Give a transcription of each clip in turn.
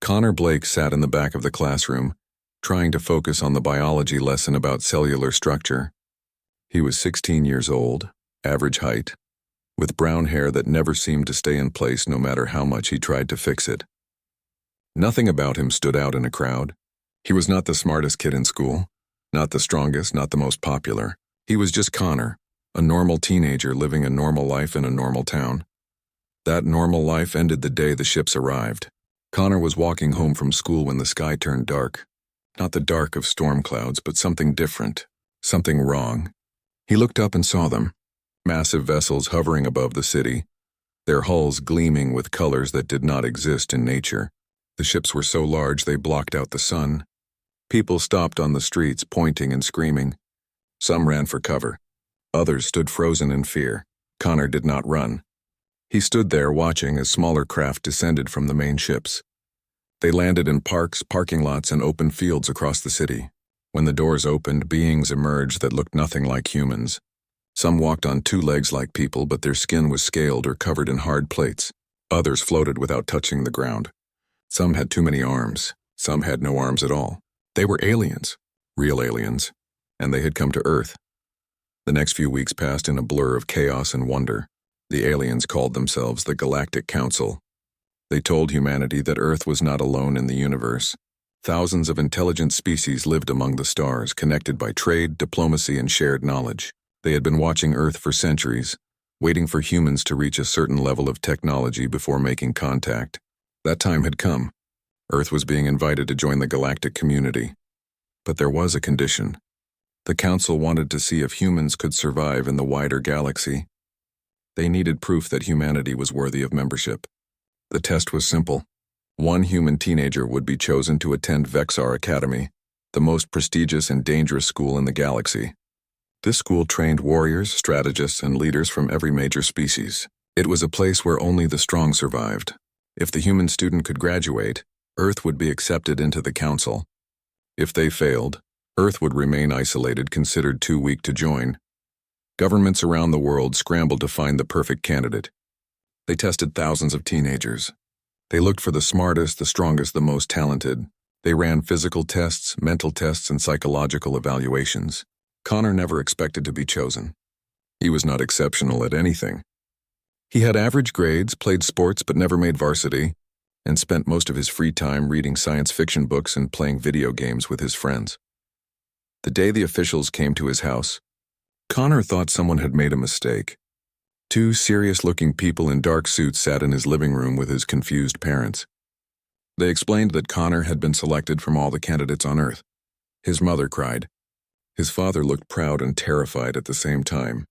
Connor Blake sat in the back of the classroom, trying to focus on the biology lesson about cellular structure. He was 16 years old, average height, with brown hair that never seemed to stay in place no matter how much he tried to fix it. Nothing about him stood out in a crowd. He was not the smartest kid in school, not the strongest, not the most popular. He was just Connor, a normal teenager living a normal life in a normal town. That normal life ended the day the ships arrived. Connor was walking home from school when the sky turned dark. Not the dark of storm clouds, but something different, something wrong. He looked up and saw them, massive vessels hovering above the city, their hulls gleaming with colors that did not exist in nature. The ships were so large they blocked out the sun. People stopped on the streets, pointing and screaming. Some ran for cover. Others stood frozen in fear. Connor did not run. He stood there watching as smaller craft descended from the main ships. They landed in parks, parking lots, and open fields across the city. When the doors opened, beings emerged that looked nothing like humans. Some walked on two legs like people, but their skin was scaled or covered in hard plates. Others floated without touching the ground. Some had too many arms. Some had no arms at all. They were aliens, real aliens, and they had come to Earth. The next few weeks passed in a blur of chaos and wonder. The aliens called themselves the Galactic Council. They told humanity that Earth was not alone in the universe. Thousands of intelligent species lived among the stars, connected by trade, diplomacy, and shared knowledge. They had been watching Earth for centuries, waiting for humans to reach a certain level of technology before making contact. That time had come. Earth was being invited to join the galactic community. But there was a condition. The Council wanted to see if humans could survive in the wider galaxy. They needed proof that humanity was worthy of membership. The test was simple. One human teenager would be chosen to attend Vexar Academy, the most prestigious and dangerous school in the galaxy. This school trained warriors, strategists, and leaders from every major species. It was a place where only the strong survived. If the human student could graduate, Earth would be accepted into the Council. If they failed, Earth would remain isolated, considered too weak to join. Governments around the world scrambled to find the perfect candidate. They tested thousands of teenagers. They looked for the smartest, the strongest, the most talented. They ran physical tests, mental tests, and psychological evaluations. Connor never expected to be chosen. He was not exceptional at anything. He had average grades, played sports but never made varsity, and spent most of his free time reading science fiction books and playing video games with his friends. The day the officials came to his house, Connor thought someone had made a mistake. Two serious-looking people in dark suits sat in his living room with his confused parents. They explained that Connor had been selected from all the candidates on Earth. His mother cried. His father looked proud and terrified at the same time.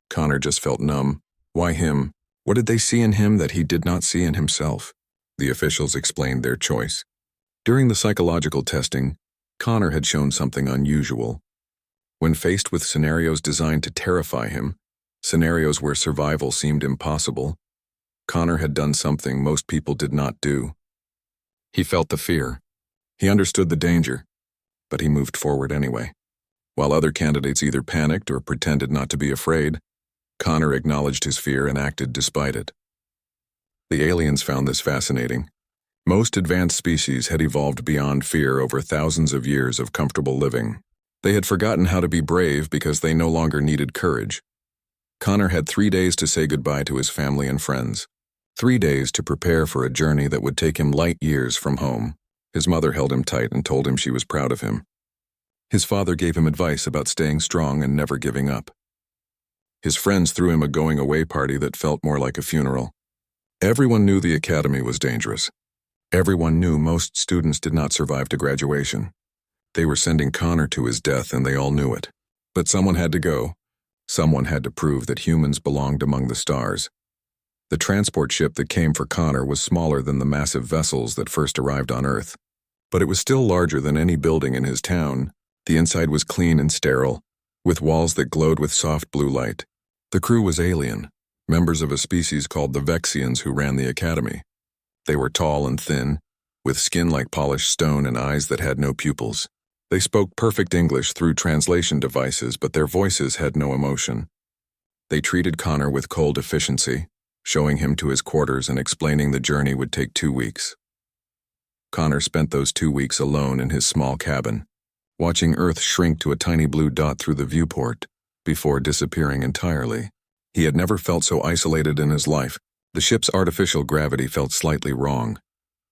Connor just felt numb. Why him? What did they see in him that he did not see in himself? The officials explained their choice. During the psychological testing, Connor had shown something unusual. When faced with scenarios designed to terrify him, scenarios where survival seemed impossible, Connor had done something most people did not do. He felt the fear. He understood the danger, but he moved forward anyway. While other candidates either panicked or pretended not to be afraid, Connor acknowledged his fear and acted despite it. The aliens found this fascinating. Most advanced species had evolved beyond fear over thousands of years of comfortable living. They had forgotten how to be brave because they no longer needed courage. Connor had 3 days to say goodbye to his family and friends. 3 days to prepare for a journey that would take him light years from home. His mother held him tight and told him she was proud of him. His father gave him advice about staying strong and never giving up. His friends threw him a going-away party that felt more like a funeral. Everyone knew the academy was dangerous. Everyone knew most students did not survive to graduation. They were sending Connor to his death, and they all knew it. But someone had to go. Someone had to prove that humans belonged among the stars. The transport ship that came for Connor was smaller than the massive vessels that first arrived on Earth. But it was still larger than any building in his town. The inside was clean and sterile, with walls that glowed with soft blue light. The crew was alien, members of a species called the Vexians who ran the academy. They were tall and thin, with skin like polished stone and eyes that had no pupils. They spoke perfect English through translation devices, but their voices had no emotion. They treated Connor with cold efficiency, showing him to his quarters and explaining the journey would take 2 weeks. Connor spent those 2 weeks alone in his small cabin, watching Earth shrink to a tiny blue dot through the viewport before disappearing entirely. He had never felt so isolated in his life. The ship's artificial gravity felt slightly wrong,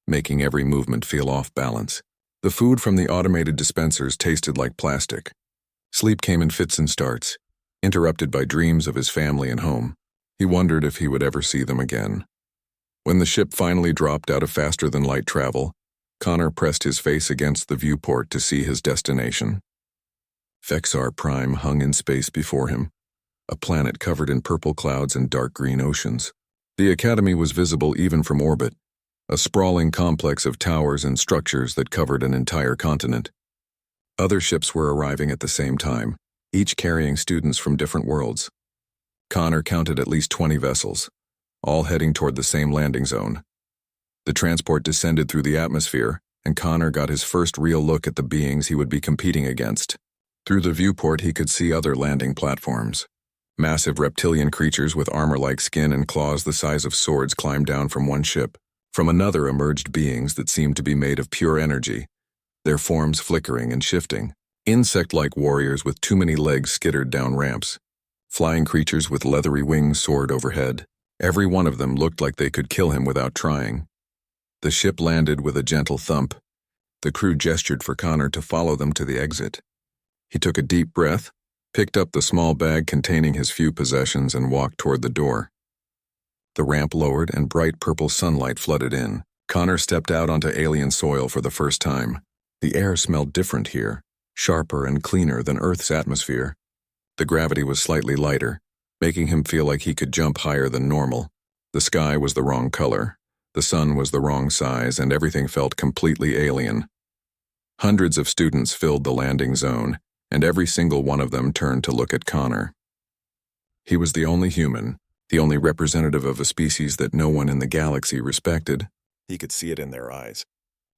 making every movement feel off balance. The food from the automated dispensers tasted like plastic. Sleep came in fits and starts, interrupted by dreams of his family and home. He wondered if he would ever see them again. When the ship finally dropped out of faster-than-light travel, Connor pressed his face against the viewport to see his destination. Vexar Prime hung in space before him, a planet covered in purple clouds and dark green oceans. The Academy was visible even from orbit, a sprawling complex of towers and structures that covered an entire continent. Other ships were arriving at the same time, each carrying students from different worlds. Connor counted at least 20 vessels, all heading toward the same landing zone. The transport descended through the atmosphere, and Connor got his first real look at the beings he would be competing against. Through the viewport he could see other landing platforms. Massive reptilian creatures with armor-like skin and claws the size of swords climbed down from one ship. From another emerged beings that seemed to be made of pure energy, their forms flickering and shifting. Insect-like warriors with too many legs skittered down ramps. Flying creatures with leathery wings soared overhead. Every one of them looked like they could kill him without trying. The ship landed with a gentle thump. The crew gestured for Connor to follow them to the exit. He took a deep breath, picked up the small bag containing his few possessions, and walked toward the door. The ramp lowered and bright purple sunlight flooded in. Connor stepped out onto alien soil for the first time. The air smelled different here, sharper and cleaner than Earth's atmosphere. The gravity was slightly lighter, making him feel like he could jump higher than normal. The sky was the wrong color, the sun was the wrong size, and everything felt completely alien. Hundreds of students filled the landing zone, and every single one of them turned to look at Connor. He was the only human, the only representative of a species that no one in the galaxy respected. He could see it in their eyes.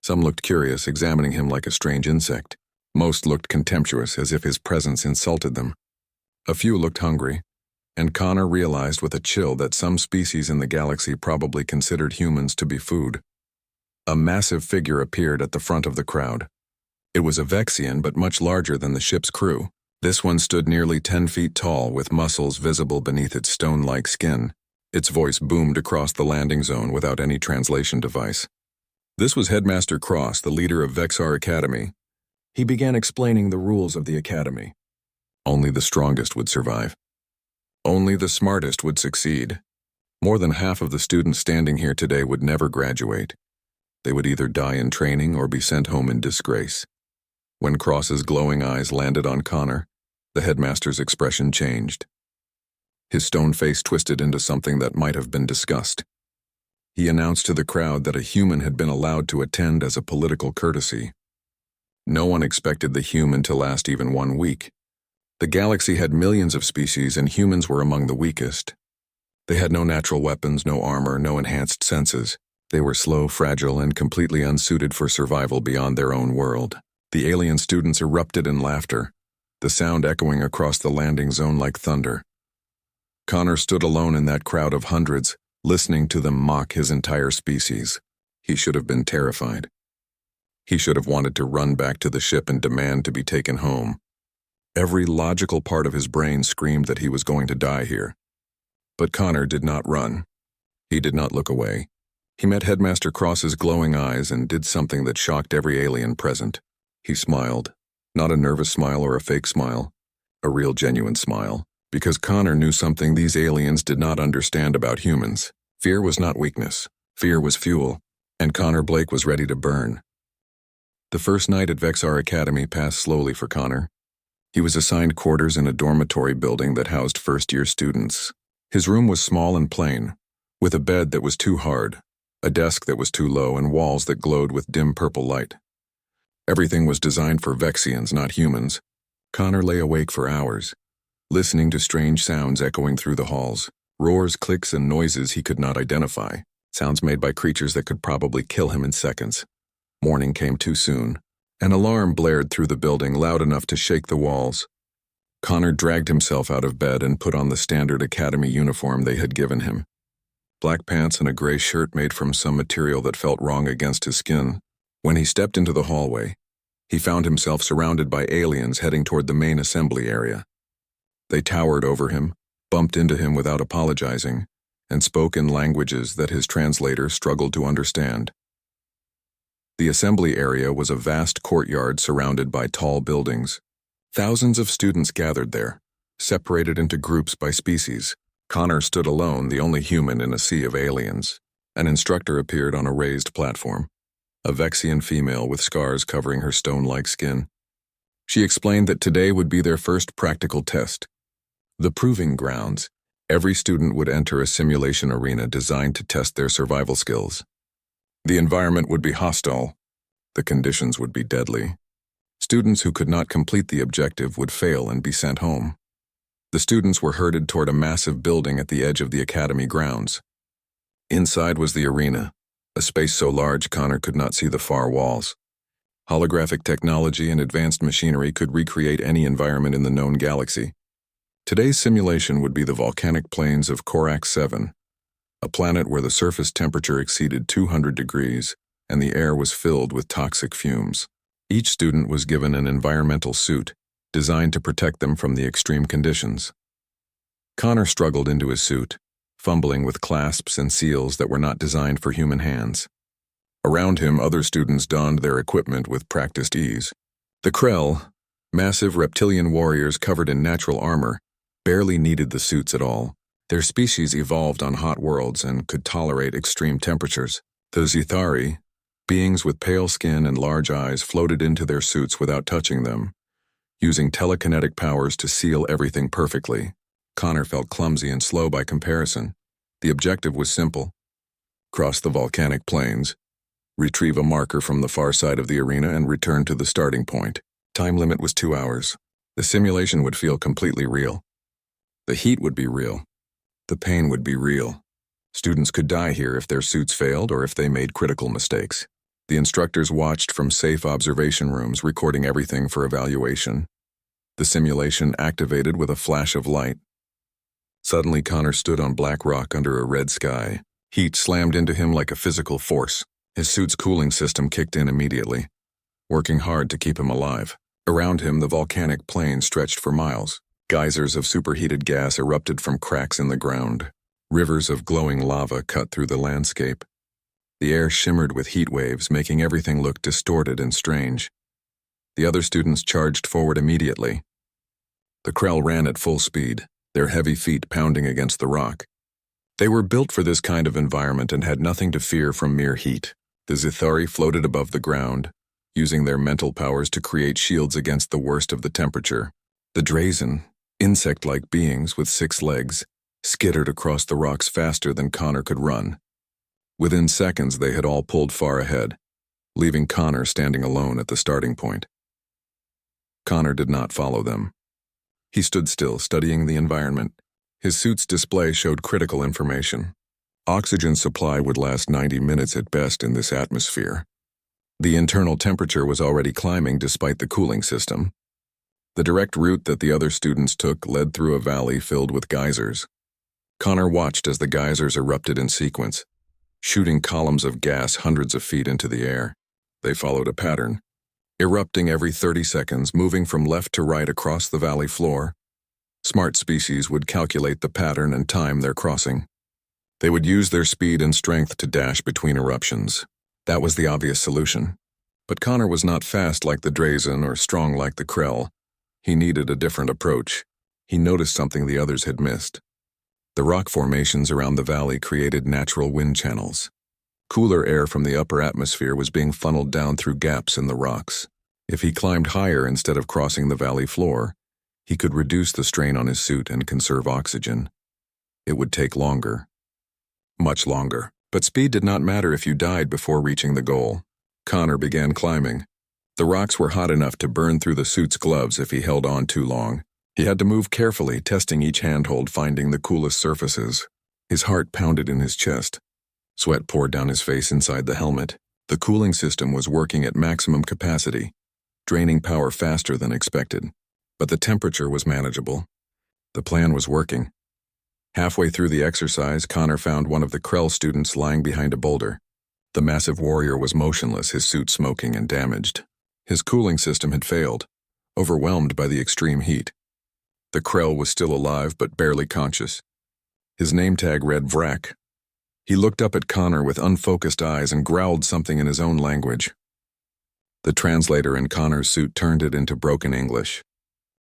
Some looked curious, examining him like a strange insect. Most looked contemptuous, as if his presence insulted them. A few looked hungry, and Connor realized with a chill that some species in the galaxy probably considered humans to be food. A massive figure appeared at the front of the crowd. It was a Vexian, but much larger than the ship's crew. This one stood nearly 10 feet tall, with muscles visible beneath its stone-like skin. Its voice boomed across the landing zone without any translation device. This was Headmaster Cross, the leader of Vexar Academy. He began explaining the rules of the Academy. Only the strongest would survive. Only the smartest would succeed. More than half of the students standing here today would never graduate. They would either die in training or be sent home in disgrace. When Cross's glowing eyes landed on Connor, the headmaster's expression changed. His stone face twisted into something that might have been disgust. He announced to the crowd that a human had been allowed to attend as a political courtesy. No one expected the human to last even 1 week. The galaxy had millions of species, and humans were among the weakest. They had no natural weapons, no armor, no enhanced senses. They were slow, fragile, and completely unsuited for survival beyond their own world. The alien students erupted in laughter, the sound echoing across the landing zone like thunder. Connor stood alone in that crowd of hundreds, listening to them mock his entire species. He should have been terrified. He should have wanted to run back to the ship and demand to be taken home. Every logical part of his brain screamed that he was going to die here. But Connor did not run. He did not look away. He met Headmaster Cross's glowing eyes and did something that shocked every alien present. He smiled. Not a nervous smile or a fake smile. A real, genuine smile. Because Connor knew something these aliens did not understand about humans. Fear was not weakness. Fear was fuel. And Connor Blake was ready to burn. The first night at Vexar Academy passed slowly for Connor. He was assigned quarters in a dormitory building that housed first-year students. His room was small and plain, with a bed that was too hard, a desk that was too low, and walls that glowed with dim purple light. Everything was designed for Vexians, not humans. Connor lay awake for hours, listening to strange sounds echoing through the halls, roars, clicks, and noises he could not identify, sounds made by creatures that could probably kill him in seconds. Morning came too soon. An alarm blared through the building, loud enough to shake the walls. Connor dragged himself out of bed and put on the standard academy uniform they had given him. Black pants and a gray shirt made from some material that felt wrong against his skin. When he stepped into the hallway, he found himself surrounded by aliens heading toward the main assembly area. They towered over him, bumped into him without apologizing, and spoke in languages that his translator struggled to understand. The assembly area was a vast courtyard surrounded by tall buildings. Thousands of students gathered there, separated into groups by species. Connor stood alone, the only human in a sea of aliens. An instructor appeared on a raised platform, a Vexian female with scars covering her stone-like skin. She explained that today would be their first practical test. The proving grounds. Every student would enter a simulation arena designed to test their survival skills. The environment would be hostile. The conditions would be deadly. Students who could not complete the objective would fail and be sent home. The students were herded toward a massive building at the edge of the academy grounds. Inside was the arena, a space so large Connor could not see the far walls. Holographic technology and advanced machinery could recreate any environment in the known galaxy. Today's simulation would be the volcanic plains of Korak 7, a planet where the surface temperature exceeded 200 degrees and the air was filled with toxic fumes. Each student was given an environmental suit designed to protect them from the extreme conditions. Connor struggled into his suit, fumbling with clasps and seals that were not designed for human hands. Around him, other students donned their equipment with practiced ease. The Krell, massive reptilian warriors covered in natural armor, barely needed the suits at all. Their species evolved on hot worlds and could tolerate extreme temperatures. The Zithari, beings with pale skin and large eyes, floated into their suits without touching them, using telekinetic powers to seal everything perfectly. Connor felt clumsy and slow by comparison. The objective was simple: cross the volcanic plains, retrieve a marker from the far side of the arena, and return to the starting point. Time limit was 2 hours. The simulation would feel completely real. The heat would be real. The pain would be real. Students could die here if their suits failed or if they made critical mistakes. The instructors watched from safe observation rooms, recording everything for evaluation. The simulation activated with a flash of light. Suddenly, Connor stood on black rock under a red sky. Heat slammed into him like a physical force. His suit's cooling system kicked in immediately, working hard to keep him alive. Around him, the volcanic plain stretched for miles. Geysers of superheated gas erupted from cracks in the ground. Rivers of glowing lava cut through the landscape. The air shimmered with heat waves, making everything look distorted and strange. The other students charged forward immediately. The Krell ran at full speed, their heavy feet pounding against the rock. They were built for this kind of environment and had nothing to fear from mere heat. The Zithari floated above the ground, using their mental powers to create shields against the worst of the temperature. The Drazen, insect-like beings with 6 legs, skittered across the rocks faster than Connor could run. Within seconds, they had all pulled far ahead, leaving Connor standing alone at the starting point. Connor did not follow them. He stood still, studying the environment. His suit's display showed critical information. Oxygen supply would last 90 minutes at best in this atmosphere. The internal temperature was already climbing despite the cooling system. The direct route that the other students took led through a valley filled with geysers. Connor watched as the geysers erupted in sequence, shooting columns of gas hundreds of feet into the air. They followed a pattern, erupting every 30 seconds, moving from left to right across the valley floor. Smart species would calculate the pattern and time their crossing. They would use their speed and strength to dash between eruptions. That was the obvious solution. But Connor was not fast like the Drazen or strong like the Krell. He needed a different approach. He noticed something the others had missed. The rock formations around the valley created natural wind channels. Cooler air from the upper atmosphere was being funneled down through gaps in the rocks. If he climbed higher instead of crossing the valley floor, he could reduce the strain on his suit and conserve oxygen. It would take longer. Much longer. But speed did not matter if you died before reaching the goal. Connor began climbing. The rocks were hot enough to burn through the suit's gloves if he held on too long. He had to move carefully, testing each handhold, finding the coolest surfaces. His heart pounded in his chest. Sweat poured down his face inside the helmet. The cooling system was working at maximum capacity, draining power faster than expected. But the temperature was manageable. The plan was working. Halfway through the exercise, Connor found one of the Krell students lying behind a boulder. The massive warrior was motionless, his suit smoking and damaged. His cooling system had failed, overwhelmed by the extreme heat. The Krell was still alive but barely conscious. His name tag read Vrak. He looked up at Connor with unfocused eyes and growled something in his own language. The translator in Connor's suit turned it into broken English.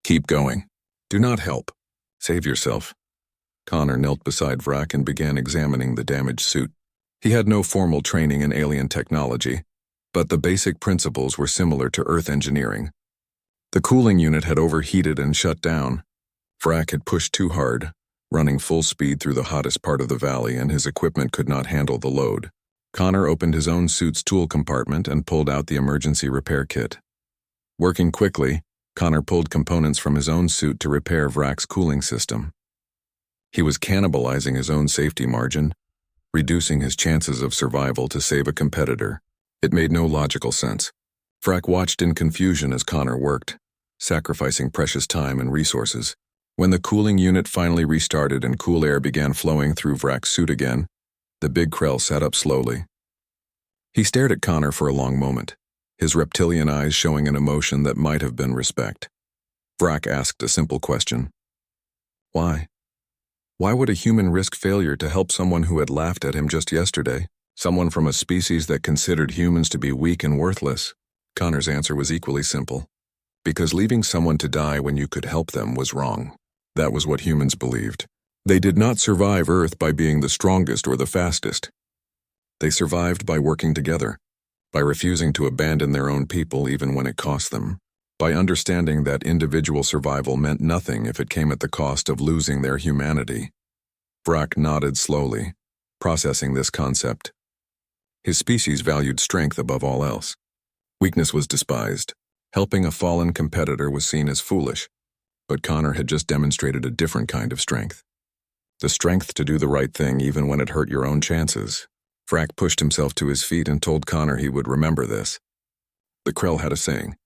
"Keep going. Do not help. Save yourself." Connor knelt beside Vrak and began examining the damaged suit. He had no formal training in alien technology, but the basic principles were similar to Earth engineering. The cooling unit had overheated and shut down. Vrak had pushed too hard, running full speed through the hottest part of the valley, and his equipment could not handle the load. Connor opened his own suit's tool compartment and pulled out the emergency repair kit. Working quickly, Connor pulled components from his own suit to repair Vrak's cooling system. He was cannibalizing his own safety margin, reducing his chances of survival to save a competitor. It made no logical sense. Vrak watched in confusion as Connor worked, sacrificing precious time and resources. When the cooling unit finally restarted and cool air began flowing through Vrak's suit again, the big Krell sat up slowly. He stared at Connor for a long moment, his reptilian eyes showing an emotion that might have been respect. Vrak asked a simple question. Why? Why would a human risk failure to help someone who had laughed at him just yesterday? Someone from a species that considered humans to be weak and worthless? Connor's answer was equally simple. Because leaving someone to die when you could help them was wrong. That was what humans believed. They did not survive Earth by being the strongest or the fastest. They survived by working together, by refusing to abandon their own people even when it cost them, by understanding that individual survival meant nothing if it came at the cost of losing their humanity. Vrak nodded slowly, processing this concept. His species valued strength above all else. Weakness was despised. Helping a fallen competitor was seen as foolish, but Connor had just demonstrated a different kind of strength. The strength to do the right thing even when it hurt your own chances. Vrak pushed himself to his feet and told Connor he would remember this. The Krell had a saying,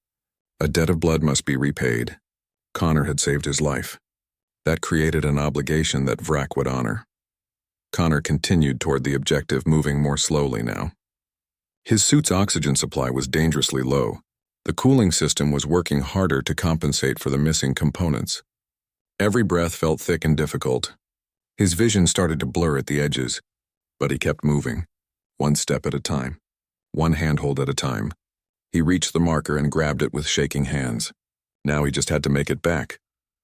"A debt of blood must be repaid." Connor had saved his life. That created an obligation that Vrak would honor. Connor continued toward the objective, moving more slowly now. His suit's oxygen supply was dangerously low. The cooling system was working harder to compensate for the missing components. Every breath felt thick and difficult. His vision started to blur at the edges, but he kept moving, one step at a time, one handhold at a time. He reached the marker and grabbed it with shaking hands. Now he just had to make it back.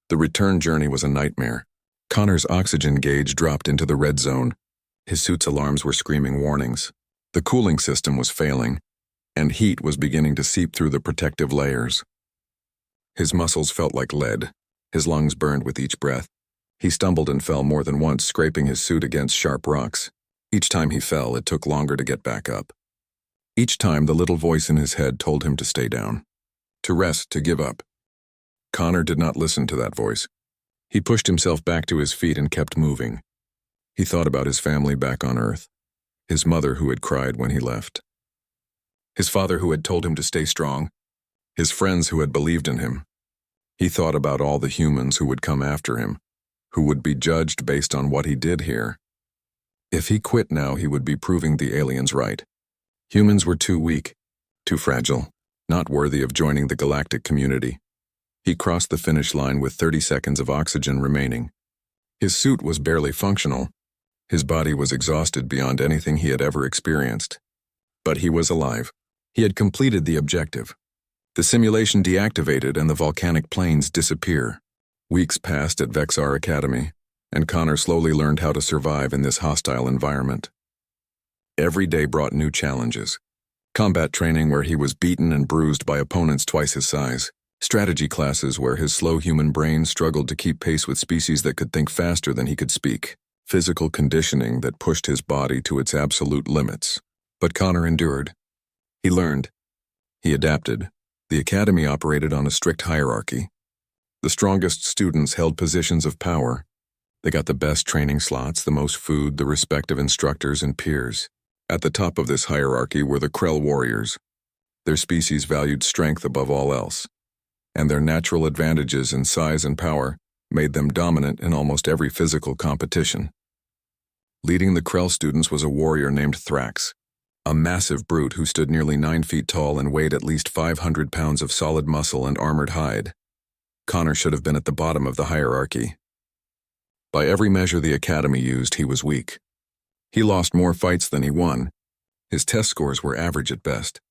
The return journey was a nightmare. Connor's oxygen gauge dropped into the red zone. His suit's alarms were screaming warnings. The cooling system was failing, and heat was beginning to seep through the protective layers. His muscles felt like lead. His lungs burned with each breath. He stumbled and fell more than once, scraping his suit against sharp rocks. Each time he fell, it took longer to get back up. Each time, the little voice in his head told him to stay down, to rest, to give up. Connor did not listen to that voice. He pushed himself back to his feet and kept moving. He thought about his family back on Earth, his mother who had cried when he left, his father who had told him to stay strong, his friends who had believed in him. He thought about all the humans who would come after him, who would be judged based on what he did here. If he quit now, he would be proving the aliens right. Humans were too weak, too fragile, not worthy of joining the galactic community. He crossed the finish line with 30 seconds of oxygen remaining. His suit was barely functional. His body was exhausted beyond anything he had ever experienced. But he was alive. He had completed the objective. The simulation deactivated and the volcanic plains disappear. Weeks passed at Vexar Academy, and Connor slowly learned how to survive in this hostile environment. Every day brought new challenges. Combat training where he was beaten and bruised by opponents twice his size. Strategy classes where his slow human brain struggled to keep pace with species that could think faster than he could speak. Physical conditioning that pushed his body to its absolute limits. But Connor endured. He learned. He adapted. The academy operated on a strict hierarchy. The strongest students held positions of power. They got the best training slots, the most food, the respect of instructors and peers. At the top of this hierarchy were the Krell warriors. Their species valued strength above all else, and their natural advantages in size and power made them dominant in almost every physical competition. Leading the Krell students was a warrior named Thrax. a massive brute who stood nearly 9 feet tall and weighed at least 500 pounds of solid muscle and armored hide. Connor should have been at the bottom of the hierarchy. By every measure the Academy used, he was weak. He lost more fights than he won. His test scores were average at best.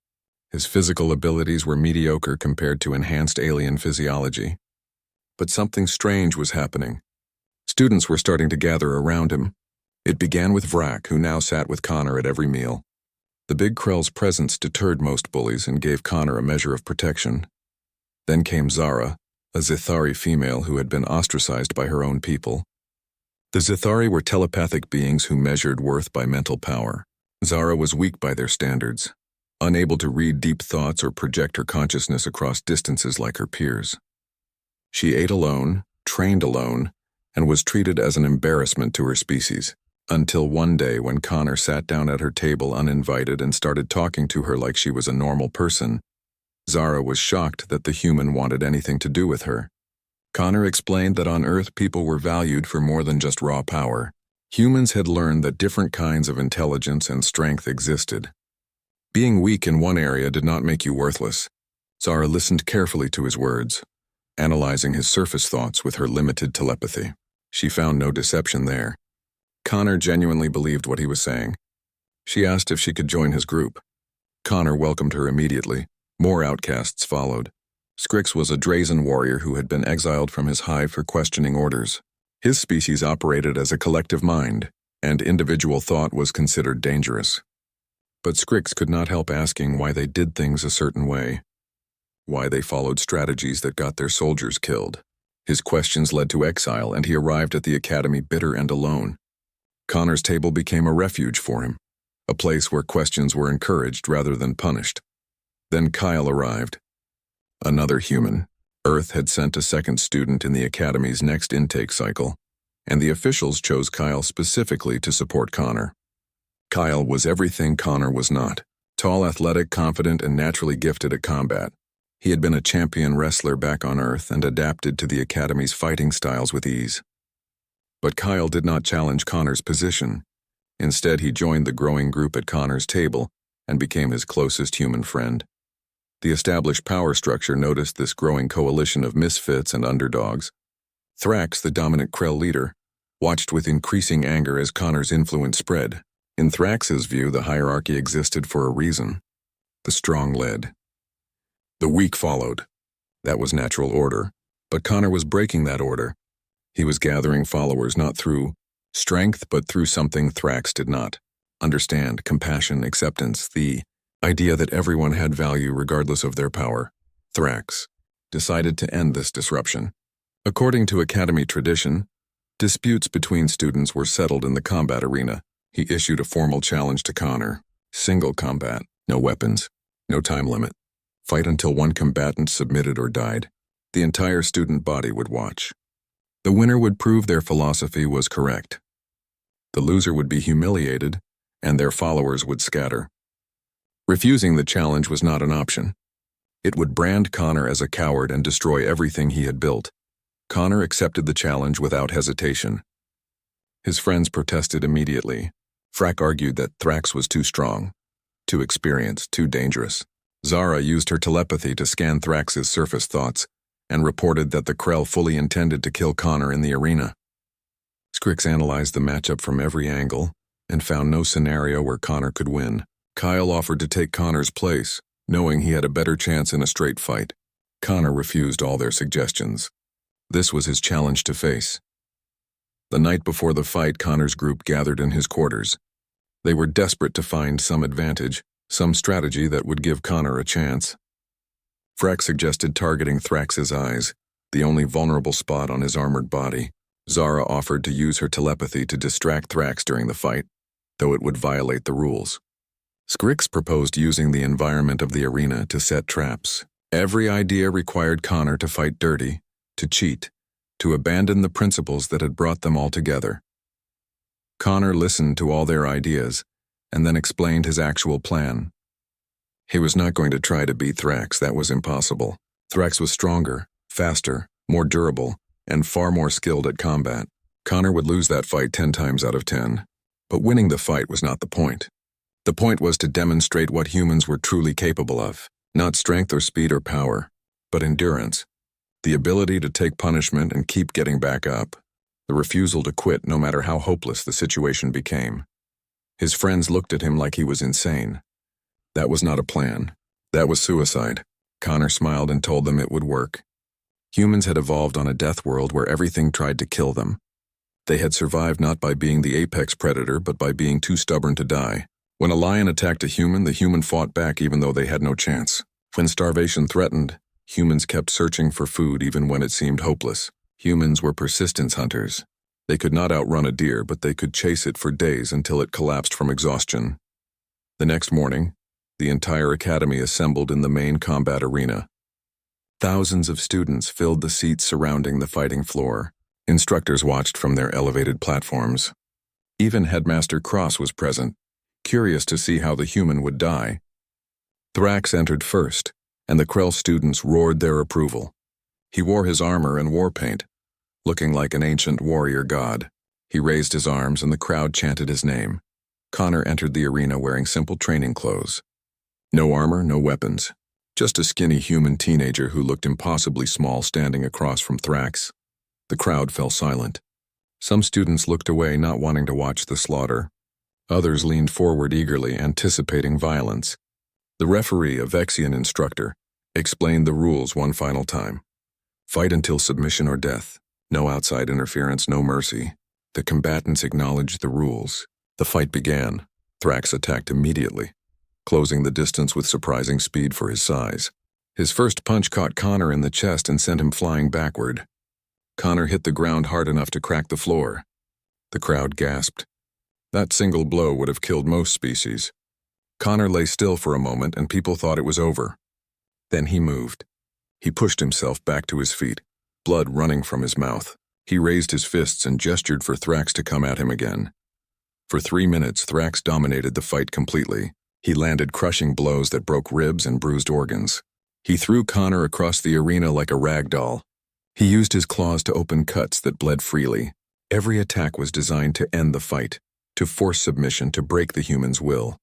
His physical abilities were mediocre compared to enhanced alien physiology. But something strange was happening. Students were starting to gather around him. It began with Vrak, who now sat with Connor at every meal. The big Krell's presence deterred most bullies and gave Connor a measure of protection. Then came Zara, a Zithari female who had been ostracized by her own people. The Zithari were telepathic beings who measured worth by mental power. Zara was weak by their standards, unable to read deep thoughts or project her consciousness across distances like her peers. She ate alone, trained alone, and was treated as an embarrassment to her species, until one day when Connor sat down at her table uninvited and started talking to her like she was a normal person. Zara was shocked that the human wanted anything to do with her. Connor explained that on Earth people were valued for more than just raw power. Humans had learned that different kinds of intelligence and strength existed. Being weak in one area did not make you worthless. Zara listened carefully to his words, analyzing his surface thoughts with her limited telepathy. She found no deception there. Connor genuinely believed what he was saying. She asked if she could join his group. Connor welcomed her immediately. More outcasts followed. Scrix was a Drazen warrior who had been exiled from his hive for questioning orders. His species operated as a collective mind, and individual thought was considered dangerous. But Scrix could not help asking why they did things a certain way, why they followed strategies that got their soldiers killed. His questions led to exile, and he arrived at the Academy bitter and alone. Connor's table became a refuge for him, a place where questions were encouraged rather than punished. Then Kyle arrived. Another human. Earth had sent a second student in the Academy's next intake cycle, and the officials chose Kyle specifically to support Connor. Kyle was everything Connor was not. Tall, athletic, confident, and naturally gifted at combat. He had been a champion wrestler back on Earth and adapted to the Academy's fighting styles with ease. But Kyle did not challenge Connor's position. Instead, he joined the growing group at Connor's table and became his closest human friend. The established power structure noticed this growing coalition of misfits and underdogs. Thrax, the dominant Krell leader, watched with increasing anger as Connor's influence spread. In Thrax's view, the hierarchy existed for a reason. The strong led. The weak followed. That was natural order. But Connor was breaking that order. He was gathering followers not through strength, but through something Thrax did not understand: compassion, acceptance, the idea that everyone had value regardless of their power. Thrax decided to end this disruption. According to Academy tradition, disputes between students were settled in the combat arena. He issued a formal challenge to Connor. Single combat, no weapons, no time limit. Fight until one combatant submitted or died. The entire student body would watch. The winner would prove their philosophy was correct. The loser would be humiliated, and their followers would scatter. Refusing the challenge was not an option. It would brand Connor as a coward and destroy everything he had built. Connor accepted the challenge without hesitation. His friends protested immediately. Frak argued that Thrax was too strong, too experienced, too dangerous. Zara used her telepathy to scan Thrax's surface thoughts and reported that the Krell fully intended to kill Connor in the arena. Scrix analyzed the matchup from every angle and found no scenario where Connor could win. Kyle offered to take Connor's place, knowing he had a better chance in a straight fight. Connor refused all their suggestions. This was his challenge to face. The night before the fight, Connor's group gathered in his quarters. They were desperate to find some advantage, some strategy that would give Connor a chance. Frak suggested targeting Thrax's eyes, the only vulnerable spot on his armored body. Zara offered to use her telepathy to distract Thrax during the fight, though it would violate the rules. Scrix proposed using the environment of the arena to set traps. Every idea required Connor to fight dirty, to cheat, to abandon the principles that had brought them all together. Connor listened to all their ideas and then explained his actual plan. He was not going to try to beat Thrax. That was impossible. Thrax was stronger, faster, more durable, and far more skilled at combat. Connor would lose that fight 10 times out of 10. But winning the fight was not the point. The point was to demonstrate what humans were truly capable of, not strength or speed or power, but endurance, the ability to take punishment and keep getting back up, the refusal to quit no matter how hopeless the situation became. His friends looked at him like he was insane. That was not a plan. That was suicide. Connor smiled and told them it would work. Humans had evolved on a death world where everything tried to kill them. They had survived not by being the apex predator, but by being too stubborn to die. When a lion attacked a human, the human fought back even though they had no chance. When starvation threatened, humans kept searching for food even when it seemed hopeless. Humans were persistence hunters. They could not outrun a deer, but they could chase it for days until it collapsed from exhaustion. The next morning, the entire academy assembled in the main combat arena. Thousands of students filled the seats surrounding the fighting floor. Instructors watched from their elevated platforms. Even Headmaster Cross was present, curious to see how the human would die. Thrax entered first, and the Krell students roared their approval. He wore his armor and war paint, looking like an ancient warrior god. He raised his arms and the crowd chanted his name. Connor entered the arena wearing simple training clothes. No armor, no weapons. Just a skinny human teenager who looked impossibly small standing across from Thrax. The crowd fell silent. Some students looked away, not wanting to watch the slaughter. Others leaned forward eagerly, anticipating violence. The referee, a Vexian instructor, explained the rules one final time. Fight until submission or death. No outside interference, no mercy. The combatants acknowledged the rules. The fight began. Thrax attacked immediately, closing the distance with surprising speed for his size. His first punch caught Connor in the chest and sent him flying backward. Connor hit the ground hard enough to crack the floor. The crowd gasped. That single blow would have killed most species. Connor lay still for a moment and people thought it was over. Then he moved. He pushed himself back to his feet, blood running from his mouth. He raised his fists and gestured for Thrax to come at him again. For 3 minutes, Thrax dominated the fight completely. He landed crushing blows that broke ribs and bruised organs. He threw Connor across the arena like a rag doll. He used his claws to open cuts that bled freely. Every attack was designed to end the fight, to force submission, to break the human's will.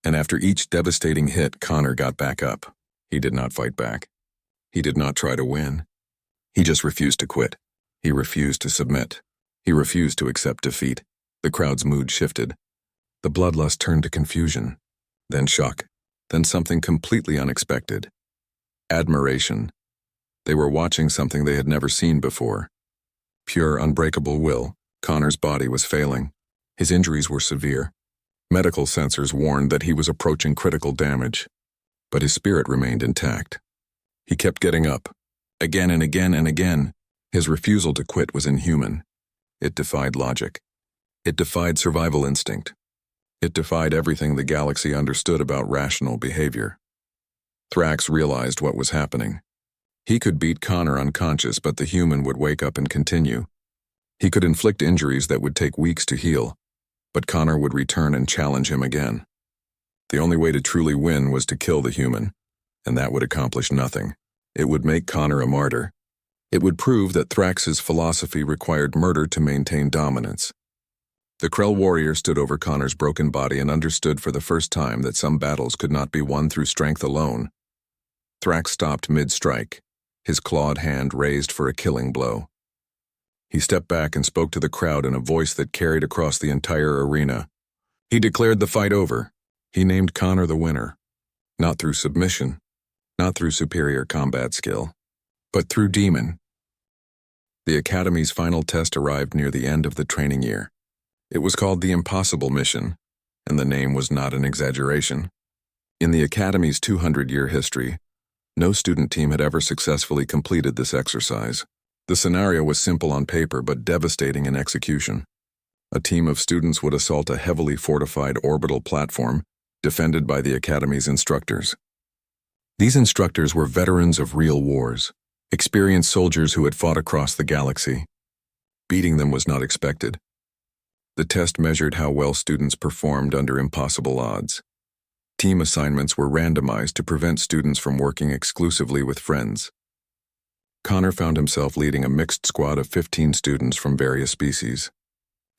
And after each devastating hit, Connor got back up. He did not fight back. He did not try to win. He just refused to quit. He refused to submit. He refused to accept defeat. The crowd's mood shifted. The bloodlust turned to confusion, then shock, then something completely unexpected. Admiration. They were watching something they had never seen before. Pure, unbreakable will. Connor's body was failing. His injuries were severe. Medical sensors warned that he was approaching critical damage. But his spirit remained intact. He kept getting up, again and again and again. His refusal to quit was inhuman. It defied logic. It defied survival instinct. It defied everything the galaxy understood about rational behavior. Thrax realized what was happening. He could beat Connor unconscious, but the human would wake up and continue. He could inflict injuries that would take weeks to heal, but Connor would return and challenge him again. The only way to truly win was to kill the human, and that would accomplish nothing. It would make Connor a martyr. It would prove that Thrax's philosophy required murder to maintain dominance. The Krell warrior stood over Connor's broken body and understood for the first time that some battles could not be won through strength alone. Thrax stopped mid-strike, his clawed hand raised for a killing blow. He stepped back and spoke to the crowd in a voice that carried across the entire arena. He declared the fight over. He named Connor the winner, not through submission, not through superior combat skill, but through demon. The Academy's final test arrived near the end of the training year. It was called the Impossible Mission, and the name was not an exaggeration. In the Academy's 200-year history, no student team had ever successfully completed this exercise. The scenario was simple on paper but devastating in execution. A team of students would assault a heavily fortified orbital platform defended by the Academy's instructors. These instructors were veterans of real wars, experienced soldiers who had fought across the galaxy. Beating them was not expected. The test measured how well students performed under impossible odds. Team assignments were randomized to prevent students from working exclusively with friends. Connor found himself leading a mixed squad of 15 students from various species.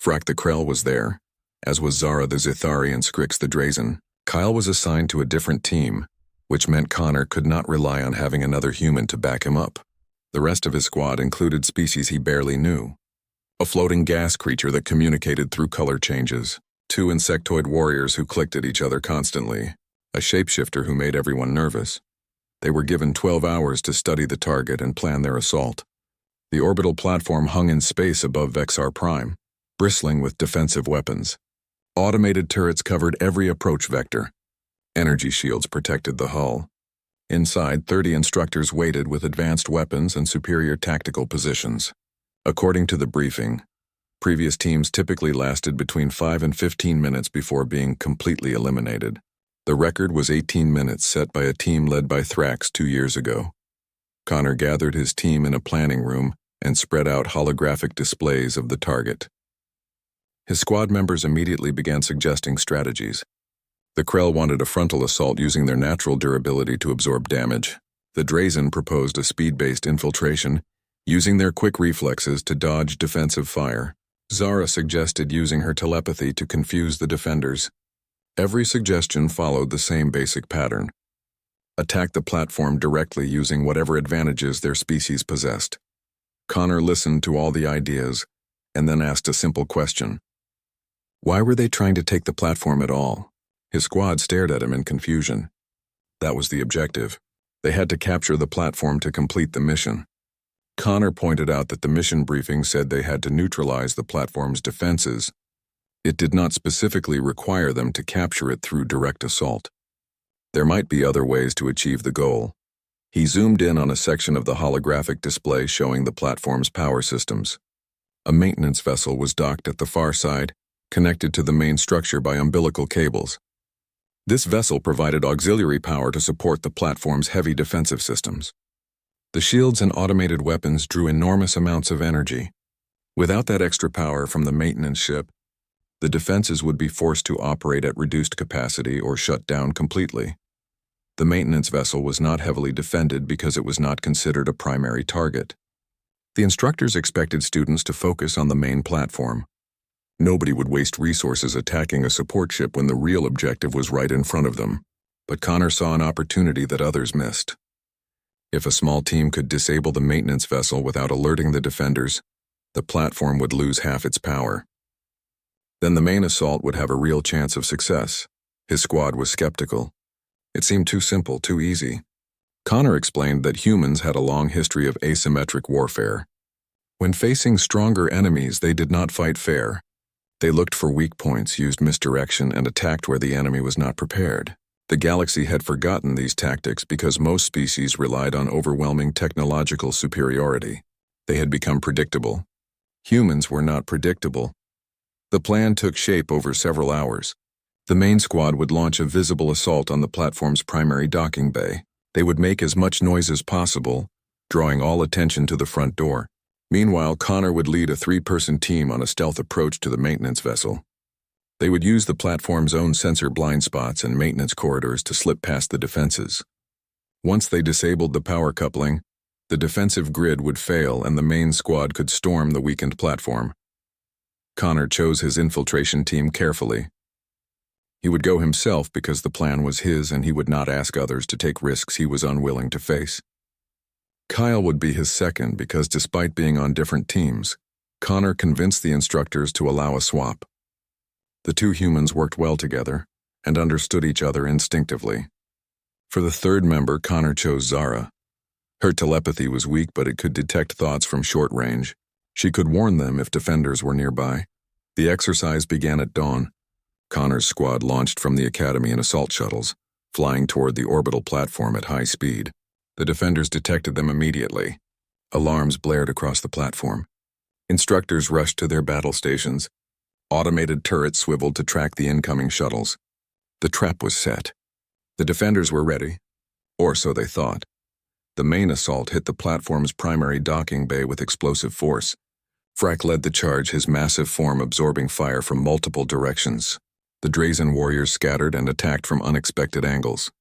Frak the Krell was there, as was Zara the Zithari and Scrix the Drazen. Kyle was assigned to a different team, which meant Connor could not rely on having another human to back him up. The rest of his squad included species he barely knew. A floating gas creature that communicated through color changes, 2 insectoid warriors who clicked at each other constantly, a shapeshifter who made everyone nervous. They were given 12 hours to study the target and plan their assault. The orbital platform hung in space above Vexar Prime, bristling with defensive weapons. Automated turrets covered every approach vector. Energy shields protected the hull. Inside, 30 instructors waited with advanced weapons and superior tactical positions. According to the briefing, previous teams typically lasted between 5 and 15 minutes before being completely eliminated. The record was 18 minutes set by a team led by Thrax 2 years ago. Connor gathered his team in a planning room and spread out holographic displays of the target. His squad members immediately began suggesting strategies. The Krell wanted a frontal assault using their natural durability to absorb damage. The Drazen proposed a speed-based infiltration, using their quick reflexes to dodge defensive fire. Zara suggested using her telepathy to confuse the defenders. Every suggestion followed the same basic pattern. Attack the platform directly using whatever advantages their species possessed. Connor listened to all the ideas, and then asked a simple question. Why were they trying to take the platform at all? His squad stared at him in confusion. That was the objective. They had to capture the platform to complete the mission. Connor pointed out that the mission briefing said they had to neutralize the platform's defenses. It did not specifically require them to capture it through direct assault. There might be other ways to achieve the goal. He zoomed in on a section of the holographic display showing the platform's power systems. A maintenance vessel was docked at the far side, connected to the main structure by umbilical cables. This vessel provided auxiliary power to support the platform's heavy defensive systems. The shields and automated weapons drew enormous amounts of energy. Without that extra power from the maintenance ship, the defenses would be forced to operate at reduced capacity or shut down completely. The maintenance vessel was not heavily defended because it was not considered a primary target. The instructors expected students to focus on the main platform. Nobody would waste resources attacking a support ship when the real objective was right in front of them, but Connor saw an opportunity that others missed. If a small team could disable the maintenance vessel without alerting the defenders, the platform would lose half its power. Then the main assault would have a real chance of success. His squad was skeptical. It seemed too simple, too easy. Connor explained that humans had a long history of asymmetric warfare. When facing stronger enemies, they did not fight fair. They looked for weak points, used misdirection, and attacked where the enemy was not prepared. The galaxy had forgotten these tactics because most species relied on overwhelming technological superiority. They had become predictable. Humans were not predictable. The plan took shape over several hours. The main squad would launch a visible assault on the platform's primary docking bay. They would make as much noise as possible, drawing all attention to the front door. Meanwhile, Connor would lead a 3-person team on a stealth approach to the maintenance vessel. They would use the platform's own sensor blind spots and maintenance corridors to slip past the defenses. Once they disabled the power coupling, the defensive grid would fail and the main squad could storm the weakened platform. Connor chose his infiltration team carefully. He would go himself because the plan was his and he would not ask others to take risks he was unwilling to face. Kyle would be his second because despite being on different teams, Connor convinced the instructors to allow a swap. The 2 humans worked well together and understood each other instinctively. For the third member, Connor chose Zara. Her telepathy was weak, but it could detect thoughts from short range. She could warn them if defenders were nearby. The exercise began at dawn. Connor's squad launched from the academy in assault shuttles, flying toward the orbital platform at high speed. The defenders detected them immediately. Alarms blared across the platform. Instructors rushed to their battle stations. Automated turrets swiveled to track the incoming shuttles. The trap was set. The defenders were ready, or so they thought. The main assault hit the platform's primary docking bay with explosive force. Frack led the charge, his massive form absorbing fire from multiple directions. The Drazen warriors scattered and attacked from unexpected angles.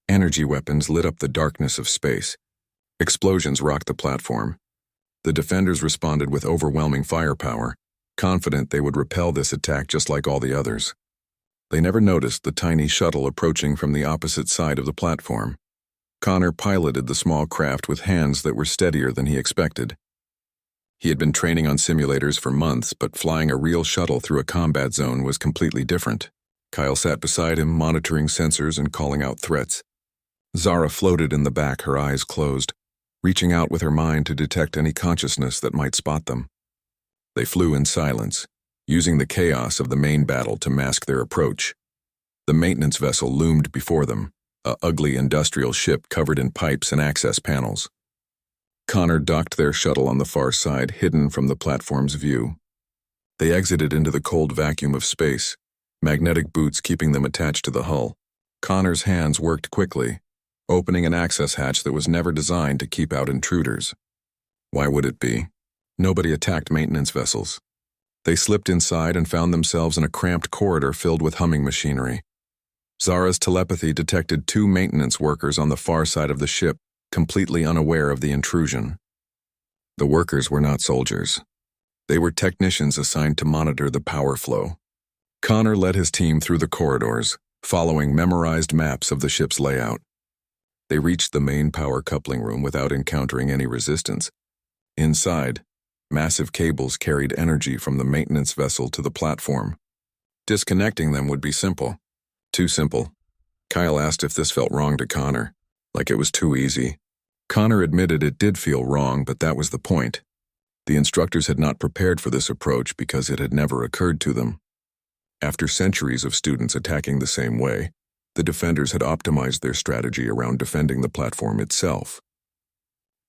Energy weapons lit up the darkness of space. Explosions rocked the platform. The defenders responded with overwhelming firepower. confident they would repel this attack just like all the others. They never noticed the tiny shuttle approaching from the opposite side of the platform. Connor piloted the small craft with hands that were steadier than he expected. He had been training on simulators for months, but flying a real shuttle through a combat zone was completely different. Kyle sat beside him, monitoring sensors and calling out threats. Zara floated in the back, her eyes closed, reaching out with her mind to detect any consciousness that might spot them. They flew in silence, using the chaos of the main battle to mask their approach. The maintenance vessel loomed before them, an ugly industrial ship covered in pipes and access panels. Connor docked their shuttle on the far side, hidden from the platform's view. They exited into the cold vacuum of space, magnetic boots keeping them attached to the hull. Connor's hands worked quickly, opening an access hatch that was never designed to keep out intruders. Why would it be? Nobody attacked maintenance vessels. They slipped inside and found themselves in a cramped corridor filled with humming machinery. Zara's telepathy detected 2 maintenance workers on the far side of the ship, completely unaware of the intrusion. The workers were not soldiers. They were technicians assigned to monitor the power flow. Connor led his team through the corridors, following memorized maps of the ship's layout. They reached the main power coupling room without encountering any resistance. Inside, massive cables carried energy from the maintenance vessel to the platform. Disconnecting them would be simple. Too simple. Kyle asked if this felt wrong to Connor, like it was too easy. Connor admitted it did feel wrong, but that was the point. The instructors had not prepared for this approach because it had never occurred to them. After centuries of students attacking the same way, the defenders had optimized their strategy around defending the platform itself.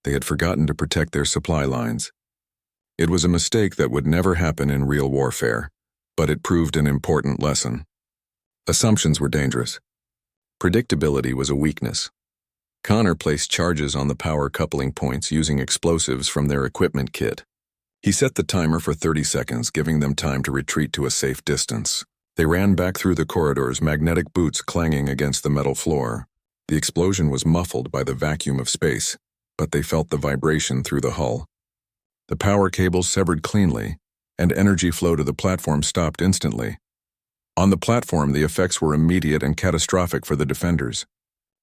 They had forgotten to protect their supply lines. It was a mistake that would never happen in real warfare, but it proved an important lesson. Assumptions were dangerous. Predictability was a weakness. Connor placed charges on the power coupling points using explosives from their equipment kit. He set the timer for 30 seconds, giving them time to retreat to a safe distance. They ran back through the corridors, magnetic boots clanging against the metal floor. The explosion was muffled by the vacuum of space, but they felt the vibration through the hull. The power cables severed cleanly, and energy flow to the platform stopped instantly. On the platform, the effects were immediate and catastrophic for the defenders.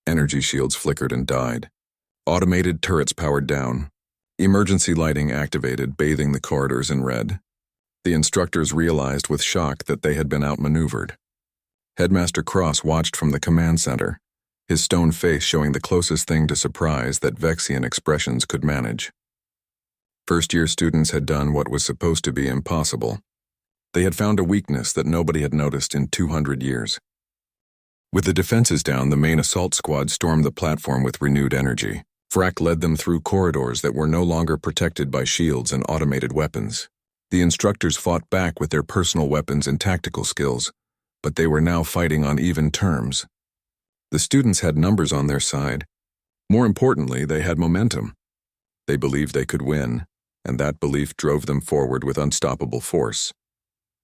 Energy shields flickered and died. Automated turrets powered down. Emergency lighting activated, bathing the corridors in red. The instructors realized with shock that they had been outmaneuvered. Headmaster Cross watched from the command center, his stone face showing the closest thing to surprise that Vexian expressions could manage. First-year students had done what was supposed to be impossible. They had found a weakness that nobody had noticed in 200 years. With the defenses down, the main assault squad stormed the platform with renewed energy. Frack led them through corridors that were no longer protected by shields and automated weapons. The instructors fought back with their personal weapons and tactical skills, but they were now fighting on even terms. The students had numbers on their side. More importantly, they had momentum. They believed they could win, and that belief drove them forward with unstoppable force.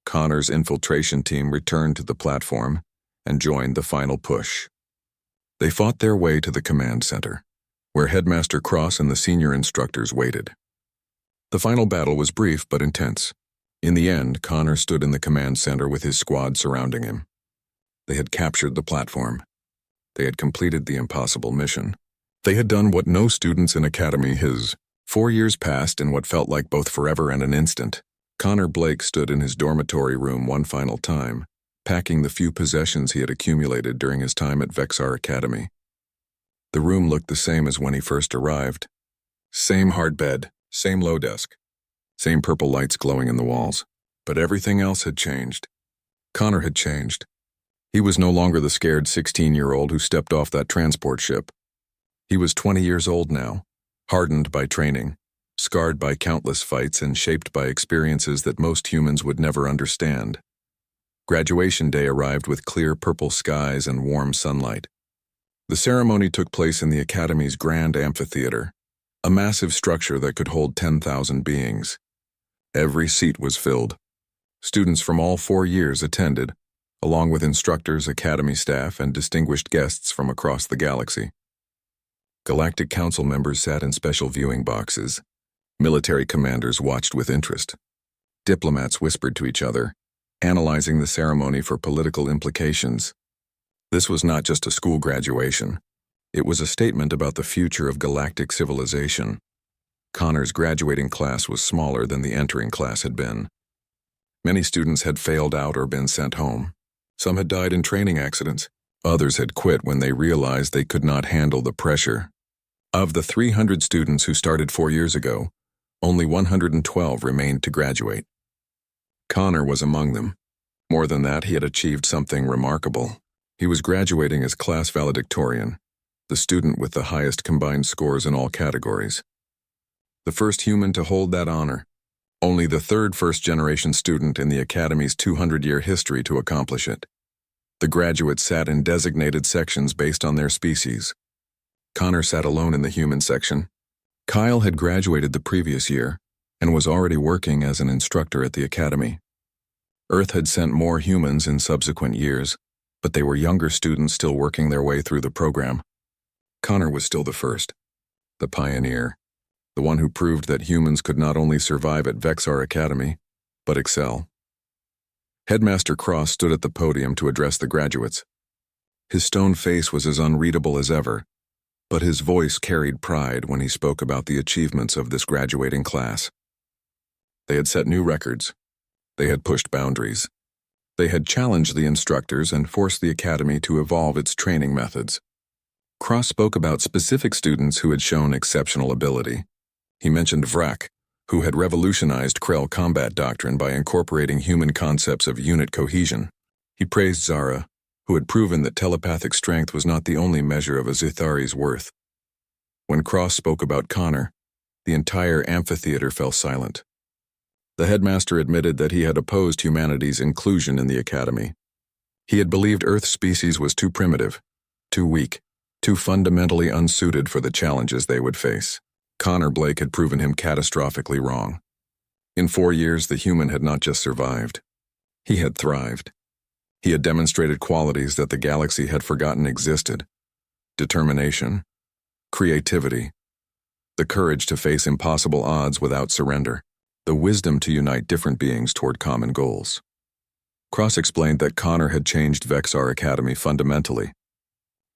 Connor's infiltration team returned to the platform and joined the final push. They fought their way to the command center, where Headmaster Cross and the senior instructors waited. The final battle was brief but intense. In the end, Connor stood in the command center with his squad surrounding him. They had captured the platform. They had completed the impossible mission. They had done what no students in Academy his. 4 years passed in what felt like both forever and an instant. Connor Blake stood in his dormitory room one final time, packing the few possessions he had accumulated during his time at Vexar Academy. The room looked the same as when he first arrived. Same hard bed, same low desk, same purple lights glowing in the walls. But everything else had changed. Connor had changed. He was no longer the scared 16-year-old who stepped off that transport ship. He was 20 years old now, hardened by training, scarred by countless fights and shaped by experiences that most humans would never understand. Graduation day arrived with clear purple skies and warm sunlight. The ceremony took place in the Academy's grand amphitheater, a massive structure that could hold 10,000 beings. Every seat was filled. Students from all 4 years attended, along with instructors, Academy staff, and distinguished guests from across the galaxy. Galactic Council members sat in special viewing boxes. Military commanders watched with interest. Diplomats whispered to each other, analyzing the ceremony for political implications. This was not just a school graduation. It was a statement about the future of galactic civilization. Connor's graduating class was smaller than the entering class had been. Many students had failed out or been sent home. Some had died in training accidents. Others had quit when they realized they could not handle the pressure. Of the 300 students who started 4 years ago, only 112 remained to graduate. Connor was among them. More than that, he had achieved something remarkable. He was graduating as class valedictorian, the student with the highest combined scores in all categories. The first human to hold that honor, only the third first-generation student in the Academy's 200-year history to accomplish it. The graduates sat in designated sections based on their species. Connor sat alone in the human section. Kyle had graduated the previous year and was already working as an instructor at the Academy. Earth had sent more humans in subsequent years, but they were younger students still working their way through the program. Connor was still the first, the pioneer, the one who proved that humans could not only survive at Vexar Academy, but excel. Headmaster Cross stood at the podium to address the graduates. His stone face was as unreadable as ever, but his voice carried pride when he spoke about the achievements of this graduating class. They had set new records. They had pushed boundaries. They had challenged the instructors and forced the Academy to evolve its training methods. Cross spoke about specific students who had shown exceptional ability. He mentioned Vrak, who had revolutionized Krell combat doctrine by incorporating human concepts of unit cohesion. He praised Zara, who had proven that telepathic strength was not the only measure of a Zithari's worth. When Cross spoke about Connor, the entire amphitheater fell silent. The headmaster admitted that he had opposed humanity's inclusion in the Academy. He had believed Earth's species was too primitive, too weak, too fundamentally unsuited for the challenges they would face. Connor Blake had proven him catastrophically wrong. In 4 years, the human had not just survived. He had thrived. He had demonstrated qualities that the galaxy had forgotten existed: determination, creativity, the courage to face impossible odds without surrender, the wisdom to unite different beings toward common goals. Cross explained that Connor had changed Vexar Academy fundamentally.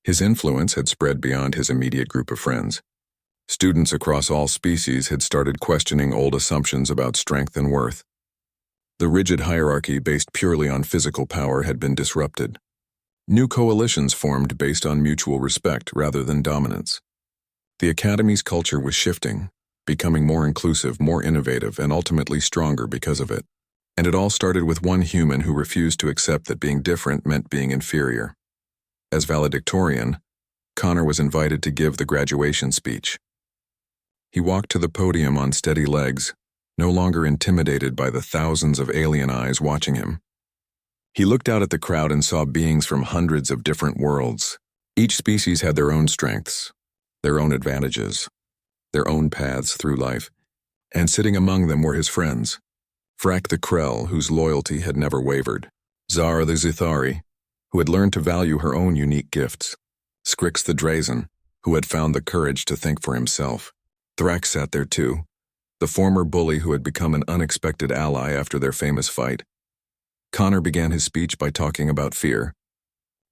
His influence had spread beyond his immediate group of friends. Students across all species had started questioning old assumptions about strength and worth. The rigid hierarchy based purely on physical power had been disrupted. New coalitions formed based on mutual respect rather than dominance. The Academy's culture was shifting, becoming more inclusive, more innovative, and ultimately stronger because of it. And it all started with one human who refused to accept that being different meant being inferior. As valedictorian, Connor was invited to give the graduation speech. He walked to the podium on steady legs, no longer intimidated by the thousands of alien eyes watching him. He looked out at the crowd and saw beings from hundreds of different worlds. Each species had their own strengths, their own advantages, their own paths through life, and sitting among them were his friends. Vrak the Krell, whose loyalty had never wavered. Zara the Zithari, who had learned to value her own unique gifts. Skrix the Drazen, who had found the courage to think for himself. Thrak sat there too, the former bully who had become an unexpected ally after their famous fight. Connor began his speech by talking about fear.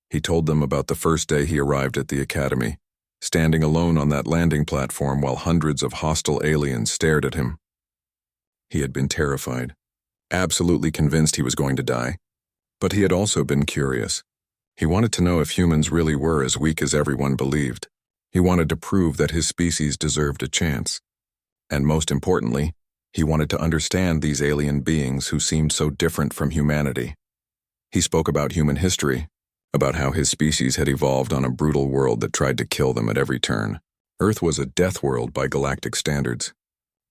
He told them about the first day he arrived at the Academy, standing alone on that landing platform while hundreds of hostile aliens stared at him. He had been terrified, absolutely convinced he was going to die. But he had also been curious. He wanted to know if humans really were as weak as everyone believed. He wanted to prove that his species deserved a chance. And most importantly, he wanted to understand these alien beings who seemed so different from humanity. He spoke about human history, about how his species had evolved on a brutal world that tried to kill them at every turn. Earth was a death world by galactic standards.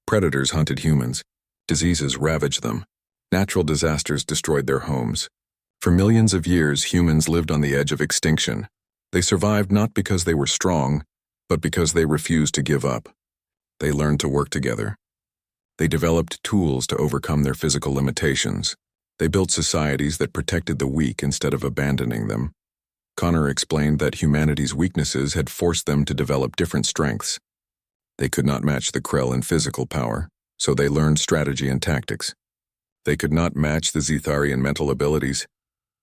Predators hunted humans. Diseases ravaged them. Natural disasters destroyed their homes. For millions of years, humans lived on the edge of extinction. They survived not because they were strong, but because they refused to give up. They learned to work together. They developed tools to overcome their physical limitations. They built societies that protected the weak instead of abandoning them. Connor explained that humanity's weaknesses had forced them to develop different strengths. They could not match the Krell in physical power, so they learned strategy and tactics. They could not match the Zetharian mental abilities,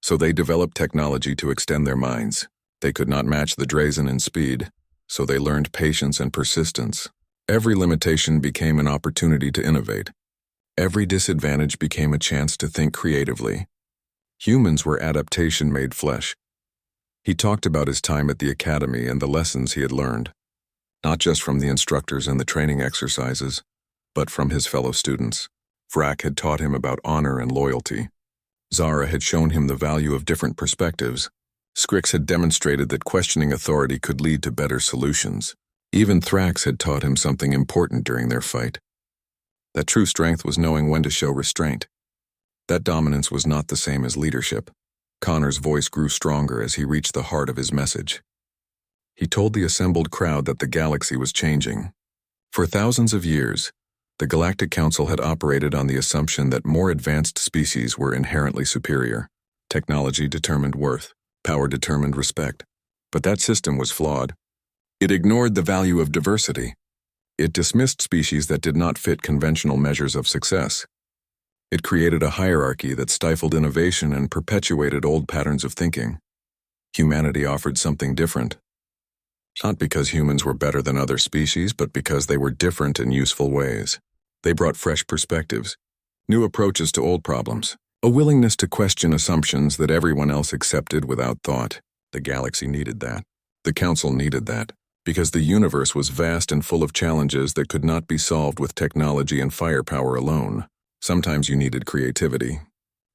so they developed technology to extend their minds. They could not match the Drazen in speed, so they learned patience and persistence. Every limitation became an opportunity to innovate. Every disadvantage became a chance to think creatively. Humans were adaptation made flesh. He talked about his time at the academy and the lessons he had learned, not just from the instructors and the training exercises, but from his fellow students. Vrak had taught him about honor and loyalty. Zara had shown him the value of different perspectives. Scrix had demonstrated that questioning authority could lead to better solutions. Even Thrax had taught him something important during their fight. That true strength was knowing when to show restraint. That dominance was not the same as leadership. Connor's voice grew stronger as he reached the heart of his message. He told the assembled crowd that the galaxy was changing. For thousands of years, the Galactic Council had operated on the assumption that more advanced species were inherently superior. Technology determined worth. Power determined respect. But that system was flawed. It ignored the value of diversity. It dismissed species that did not fit conventional measures of success. It created a hierarchy that stifled innovation and perpetuated old patterns of thinking. Humanity offered something different. Not because humans were better than other species, but because they were different in useful ways. They brought fresh perspectives, new approaches to old problems, a willingness to question assumptions that everyone else accepted without thought. The galaxy needed that. The Council needed that, because the universe was vast and full of challenges that could not be solved with technology and firepower alone. Sometimes you needed creativity.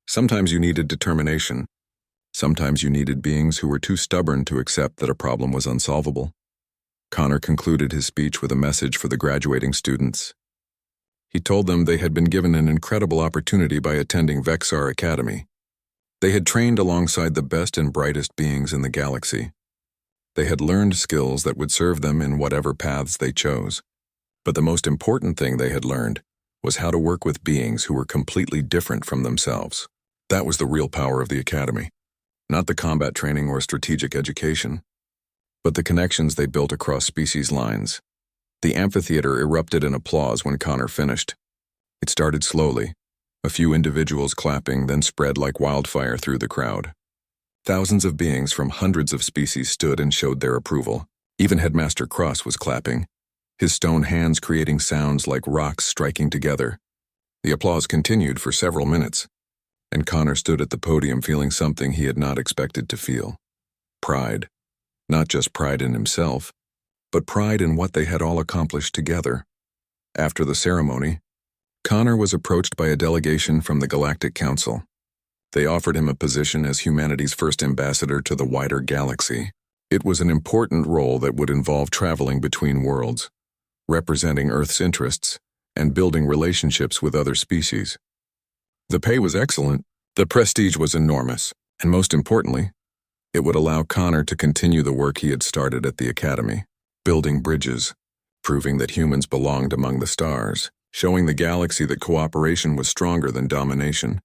Sometimes you needed determination. Sometimes you needed beings who were too stubborn to accept that a problem was unsolvable. Connor concluded his speech with a message for the graduating students. He told them they had been given an incredible opportunity by attending Vexar Academy. They had trained alongside the best and brightest beings in the galaxy. They had learned skills that would serve them in whatever paths they chose. But the most important thing they had learned was how to work with beings who were completely different from themselves. That was the real power of the Academy. Not the combat training or strategic education, but the connections they built across species lines. The amphitheater erupted in applause when Connor finished. It started slowly, a few individuals clapping, then spread like wildfire through the crowd. Thousands of beings from hundreds of species stood and showed their approval. Even Headmaster Cross was clapping, his stone hands creating sounds like rocks striking together. The applause continued for several minutes, and Connor stood at the podium feeling something he had not expected to feel. Pride. Not just pride in himself, but pride in what they had all accomplished together. After the ceremony, Connor was approached by a delegation from the Galactic Council. They offered him a position as humanity's first ambassador to the wider galaxy. It was an important role that would involve traveling between worlds, representing Earth's interests, and building relationships with other species. The pay was excellent, the prestige was enormous, and most importantly, it would allow Connor to continue the work he had started at the Academy, building bridges, proving that humans belonged among the stars, showing the galaxy that cooperation was stronger than domination.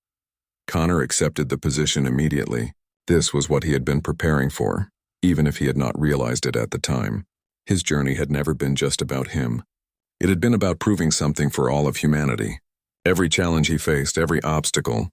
Connor accepted the position immediately. This was what he had been preparing for, even if he had not realized it at the time. His journey had never been just about him. It had been about proving something for all of humanity. Every challenge he faced, every obstacle,